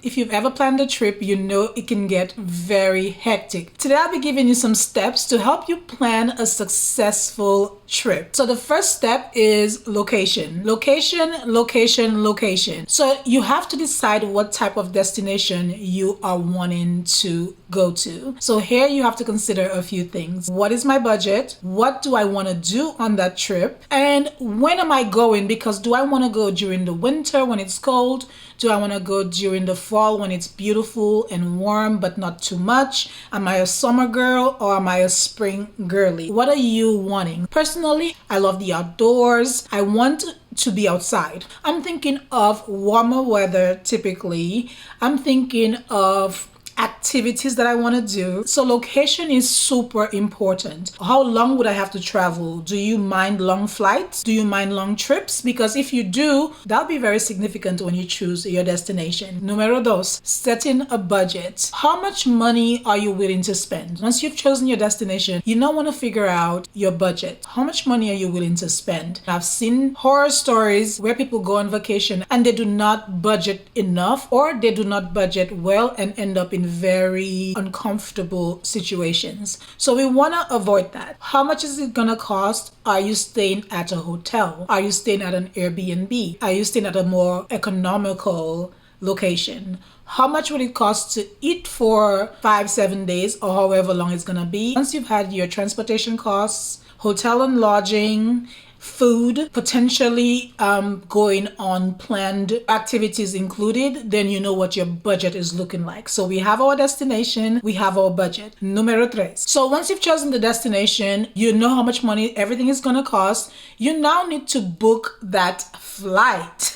If you've ever planned a trip, you know it can get very hectic. Today, I'll be giving you some steps to help you plan a successful trip. So the first step is location. Location. So you have to decide what type of destination you are wanting to go to. So here you have to consider a few things. What is my budget? What do I want to do on that trip? And when am I going? Because do I want to go during the winter when it's cold? Do I want to go during the fall when it's beautiful and warm but not too much? Am I a summer girl or am I a spring girly? What are you wanting? Personally, I love the outdoors. I want to be outside. I'm thinking of warmer weather typically. I'm thinking of activities that I want to do. So location is super important. How long would I have to travel? Do you mind long flights? Do you mind long trips? Because if you do, that'll be very significant when you choose your destination. Numero dos, setting a budget. How much money are you willing to spend? Once you've chosen your destination, you now want to figure out your budget. How much money are you willing to spend? I've seen horror stories where people go on vacation and they do not budget enough, or they do not budget well and end up in very uncomfortable situations. So we want to avoid that. How much is it gonna cost? Are you staying at a hotel? Are you staying at an Airbnb? Are you staying at a more economical location? How much would it cost to eat for 5-7 days or however long it's gonna be? Once you've had your transportation costs, hotel and lodging, food, potentially going on planned activities included, then you know what your budget is looking like. So we have our destination, we have our budget. Numero tres. So once you've chosen the destination, you know how much money everything is gonna cost. You now need to book that flight.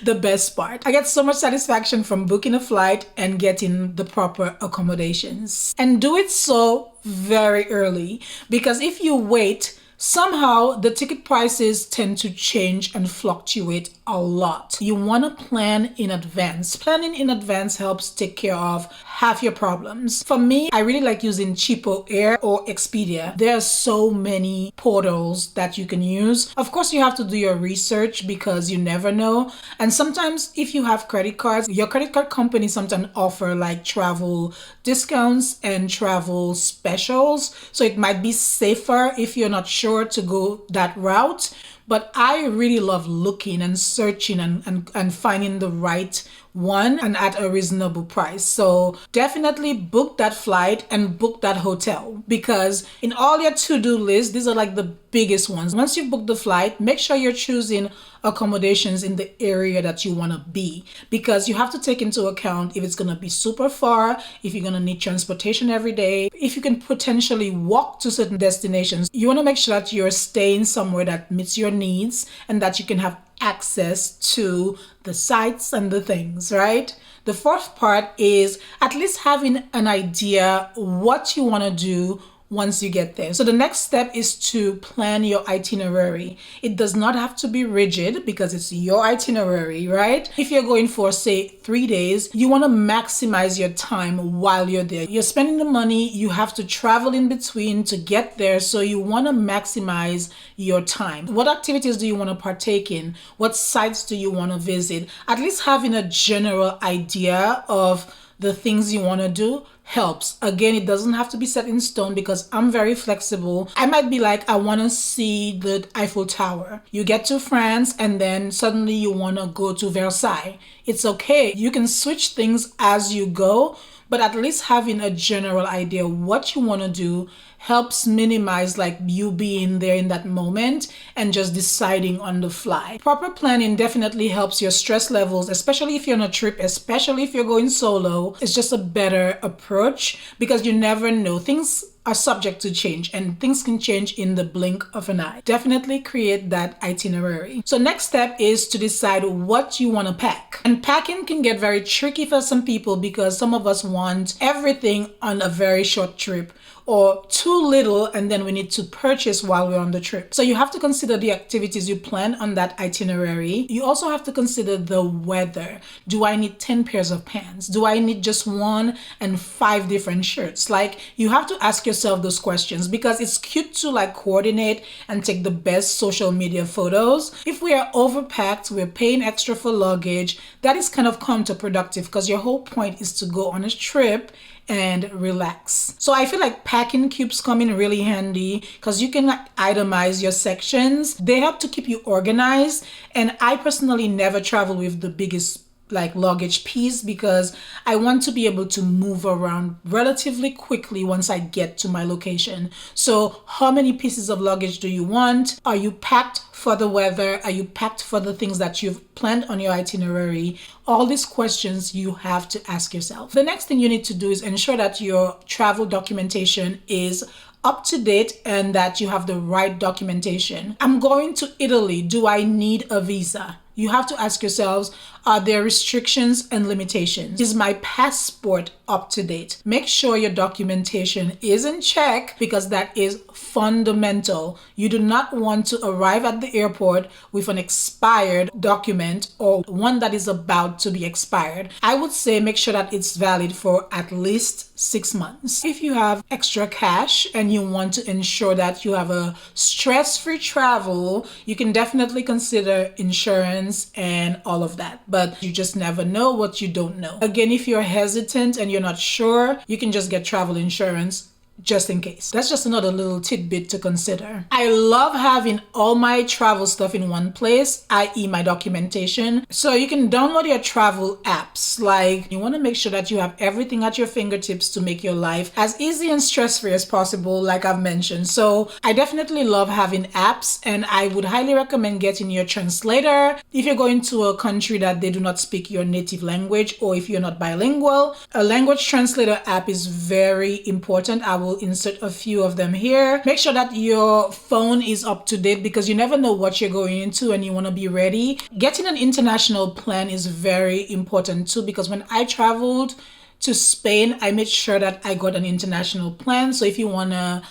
The best part. I get so much satisfaction from booking a flight and getting the proper accommodations. And do it so very early, because if you wait, somehow the ticket prices tend to change and fluctuate a lot. You want to plan in advance. Planning in advance helps take care of half your problems. For me, I really like using Cheapo Air or Expedia. There are so many portals that you can use. Of course, you have to do your research because you never know. And sometimes if you have credit cards, your credit card company sometimes offer like travel discounts and travel specials. So it might be safer if you're not sure to go that route. But I really love looking and searching and finding the right one and at a reasonable price. So definitely book that flight and book that hotel, because in all your to-do lists, these are like the biggest ones. Once you book the flight, make sure you're choosing accommodations in the area that you want to be, because you have to take into account if it's going to be super far, if you're going to need transportation every day, if you can potentially walk to certain destinations. You want to make sure that you're staying somewhere that meets your needs and that you can have access to the sites and the things, right? The fourth part is at least having an idea what you want to do once you get there. So the next step is to plan your itinerary. It does not have to be rigid because it's your itinerary, right? If you're going for, say, 3 days, you want to maximize your time while you're there. You're spending the money, you have to travel in between to get there, so you want to maximize your time. What activities do you want to partake in? What sites do you want to visit? At least having a general idea of the things you want to do helps. Again, it doesn't have to be set in stone because I'm very flexible. I might be like, I want to see the Eiffel Tower. You get to France and then suddenly you want to go to Versailles. It's okay. You can switch things as you go, but at least having a general idea what you want to do helps minimize like you being there in that moment and just deciding on the fly. Proper planning definitely helps your stress levels, especially if you're on a trip, especially if you're going solo. It's just a better approach because you never know. Things are subject to change and things can change in the blink of an eye. Definitely create that itinerary. So next step is to decide what you want to pack. And packing can get very tricky for some people because some of us want everything on a very short trip, or too little and then we need to purchase while we're on the trip. So you have to consider the activities you plan on that itinerary. You also have to consider the weather. Do I need 10 pairs of pants? Do I need just one and 5 different shirts? Like, you have to ask yourself those questions, because it's cute to like coordinate and take the best social media photos. If we are overpacked, we're paying extra for luggage, that is kind of counterproductive, because your whole point is to go on a trip and relax. So I feel like packing cubes come in really handy, because you can like itemize your sections. They help to keep you organized. And I personally never travel with the biggest like luggage piece, because I want to be able to move around relatively quickly once I get to my location. So how many pieces of luggage do you want? Are you packed for the weather? Are you packed for the things that you've planned on your itinerary? All these questions you have to ask yourself. The next thing you need to do is ensure that your travel documentation is up to date and that you have the right documentation. I'm going to Italy. Do I need a visa? You have to ask yourselves, are there restrictions and limitations? Is my passport up to date? Make sure your documentation is in check, because that is fundamental. You do not want to arrive at the airport with an expired document or one that is about to be expired. I would say make sure that it's valid for at least 6 months. If you have extra cash and you want to ensure that you have a stress-free travel, you can definitely consider insurance and all of that. But you just never know what you don't know. Again, if you're hesitant and you're not sure, you can just get travel insurance just in case. That's just another little tidbit to consider. I love having all my travel stuff in one place, i.e. my documentation. So you can download your travel apps. Like, you want to make sure that you have everything at your fingertips to make your life as easy and stress-free as possible, like I've mentioned. So I definitely love having apps, and I would highly recommend getting your translator. If you're going to a country that they do not speak your native language, or if you're not bilingual, a language translator app is very important. I will insert a few of them here. Make sure that your phone is up to date, because you never know what you're going into and you want to be ready. Getting an international plan is very important too, because when I traveled to Spain, I made sure that I got an international plan. So if you want to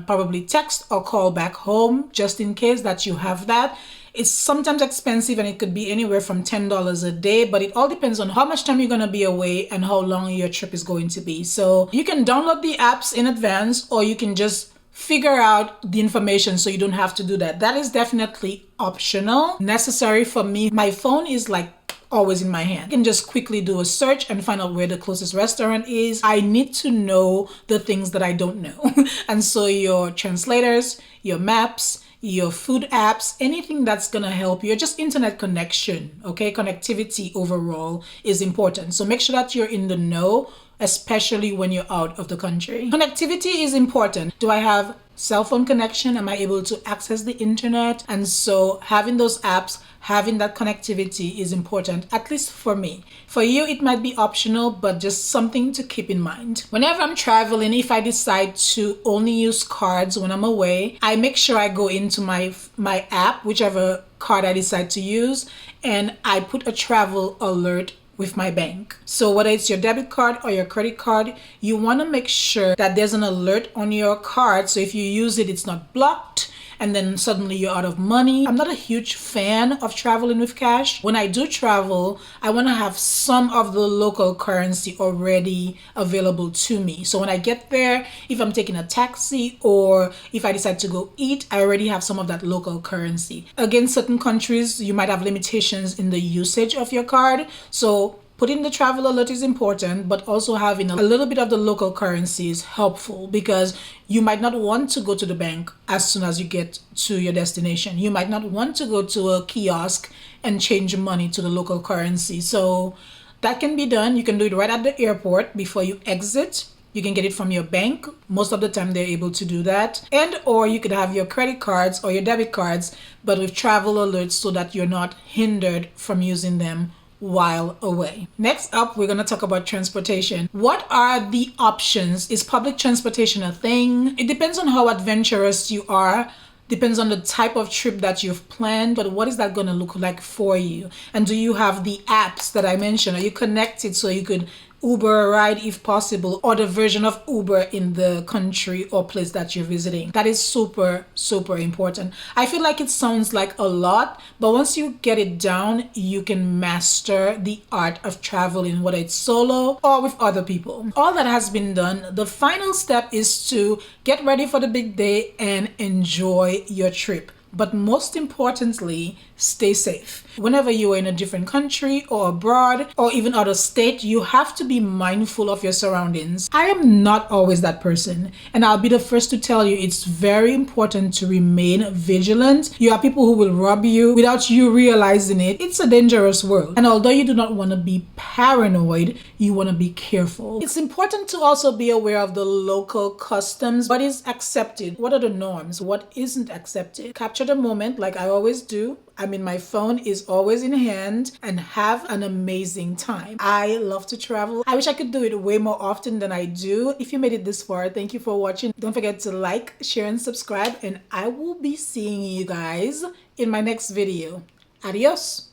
probably text or call back home, just in case that you have that. It's sometimes expensive, and it could be anywhere from $10 a day, but it all depends on how much time you're going to be away and how long your trip is going to be. So you can download the apps in advance, or you can just figure out the information so you don't have to do that. That is definitely optional. Necessary for me, my phone is like always in my hand. I can just quickly do a search and find out where the closest restaurant is. I need to know the things that I don't know. And so your translators, your maps, your food apps, anything that's gonna help you, just internet connection, okay? Connectivity overall is important. So make sure that you're in the know, especially when you're out of the country. Connectivity is important. Do I have cell phone connection? Am I able to access the internet? And so having those apps, having that connectivity is important, at least for me. For you, it might be optional, but just something to keep in mind. Whenever I'm traveling, if I decide to only use cards when I'm away, I make sure I go into my app, whichever card I decide to use, and I put a travel alert with my bank. So whether it's your debit card or your credit card, you want to make sure that there's an alert on your card. So if you use it, it's not blocked and then suddenly you're out of money. I'm not a huge fan of traveling with cash. When I do travel, I want to have some of the local currency already available to me. So when I get there, if I'm taking a taxi or if I decide to go eat, I already have some of that local currency. Again, certain countries, you might have limitations in the usage of your card. So putting the travel alert is important, but also having a little bit of the local currency is helpful, because you might not want to go to the bank as soon as you get to your destination. You might not want to go to a kiosk and change money to the local currency. So that can be done. You can do it right at the airport before you exit. You can get it from your bank. Most of the time they're able to do that. And or you could have your credit cards or your debit cards, but with travel alerts so that you're not hindered from using them while away. Next up, we're going to talk about transportation. What are the options? Is public transportation a thing? It depends on how adventurous you are. Depends on the type of trip that you've planned, but what is that going to look like for you? And do you have the apps that I mentioned? Are you connected so you could Uber a ride if possible, or the version of Uber in the country or place that you're visiting. That is super, super important. I feel like it sounds like a lot, but once you get it down, you can master the art of traveling, whether it's solo or with other people. All that has been done, the final step is to get ready for the big day and enjoy your trip. But most importantly, stay safe. Whenever you are in a different country or abroad or even out of state, you have to be mindful of your surroundings. I am not always that person, and I'll be the first to tell you it's very important to remain vigilant. You have people who will rob you without you realizing it. It's a dangerous world. And although you do not want to be paranoid, you want to be careful. It's important to also be aware of the local customs. What is accepted? What are the norms? What isn't accepted? Capture the moment like I always do. I mean, my phone is always in hand, and have an amazing time. I love to travel. I wish I could do it way more often than I do. If you made it this far, thank you for watching. Don't forget to like, share, and subscribe, and I will be seeing you guys in my next video. Adios.